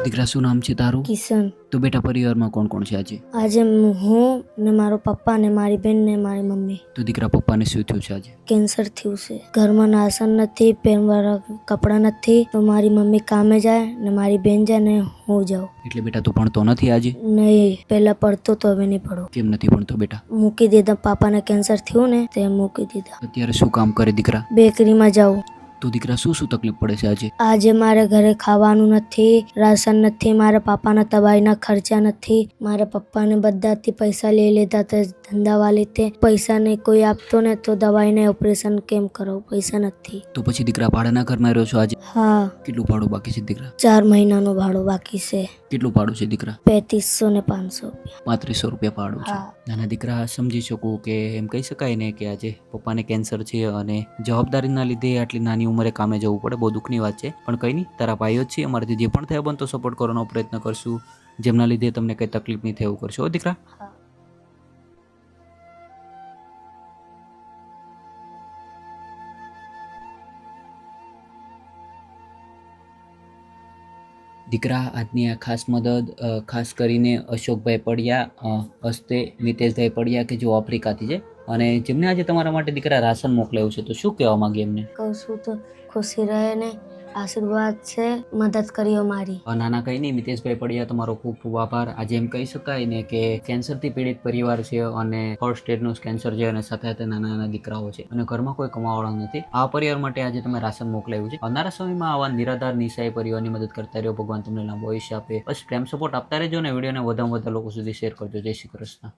દીકરા શું નામ છે તારું? કિશન. તો બેટા પરિવારમાં કોણ કોણ છે આજે? આજે હું ને મારો પપ્પા ને મારી બેન ને મારી મમ્મી. તો દીકરા પપ્પાને શું થયું છે આજે? કેન્સર થયું છે. ઘરમાં નાસન નથી, પહેરવાના કપડાં નથી, તો મારી મમ્મી કામે જાય ને મારી બેન જાય ને હું જાઉં. એટલે બેટા તું ભણતો નથી આજે? નહીં, પહેલા પડતો તો હવે નહીં પડો. કેમ નથી ભણતો બેટા? મૂકી દીધા. પાપાને કેન્સર થયું ને તે મૂકી દીધા. અત્યારે શું કામ કરે દીકરા? બેકરીમાં જાઉં. તો દીકરા શું શું તકલીફ પડે છે આજે? આજે મારે ઘરે ખાવાનું નથી, રાશન નથી, મારા પાપાના દવાઈના ખર્ચા નથી, મારા પપ્પાને બધાથી પૈસા લઈ લીધા તે ધંધાવાળી તે પૈસા નહીં કોઈ આપતો ને તો દવાઈને ઓપરેશન કેમ કરો? પૈસા નથી. તો પછી દીકરા ભાડાના ઘરમાં રહ્યો છો આજે? હા. કેટલું ભાડું બાકી છે દીકરા? 4 મહિનાનો ભાડો બાકી છે. કેટલું ભાડું છે દીકરા? 3500 ને 500 રૂપિયા. 3500 રૂપિયા ભાડું છે. હા. નાના દીકરા સમજી શકું કે એમ કહી શકાય ને કે આજે પપ્પાને કેન્સર છે અને જવાબદારીના લીધે આટલી નાની ઉંમરે કામે જવું પડે. બહુ દુઃખની વાત છે, પણ કંઈ નહીં, તારા ભાઈઓ જ છે. અમારાથી જે પણ થયા બનતો સપોર્ટ કરવાનો પ્રયત્ન કરશું, જેમના લીધે તમને કંઈ તકલીફ નહીં થાય એવું કરશો હો દીકરા. હા. દીકરા આજની આ ખાસ મદદ ખાસ કરીને અશોકભાઈ પડિયા હસ્તે મિતેશભાઈ પડિયા કે જેઓ આફ્રિકાથી છે અને જેમને આજે તમારા માટે દીકરા રાશન મોકલાયું છે, તો શું કહેવા માંગે એમને? કહું છું તો ખુશી રહે ને આશીર્વાદ છે, મદદ કરી અમારી. નાના કંઈ નહીં, મિતેશભાઈ પડિયા તમારો ખૂબ ખૂબ આભાર. આજે એમ કહી શકાય ને કે કેન્સરથી પીડિત પરિવાર છે અને ફર્સ્ટ સ્ટેજનું કેન્સર છે અને સાથે સાથે નાના નાના દીકરાઓ છે અને ઘરમાં કોઈ કમાવાળા નથી. આ પરિવાર માટે આજે તમે રાશન મોકલાવ્યું છે. આવનારા સમયમાં આવા નિરાધાર નિસહાય પરિવારની મદદ કરતા રહ્યો. ભગવાન તમને લાંબો આયુષ્ય આપે. બસ પ્રેમ સપોર્ટ આપતા રહેજો ને વિડીયોને વધારે લોકો સુધી શેર કરજો. જય શ્રી કૃષ્ણ.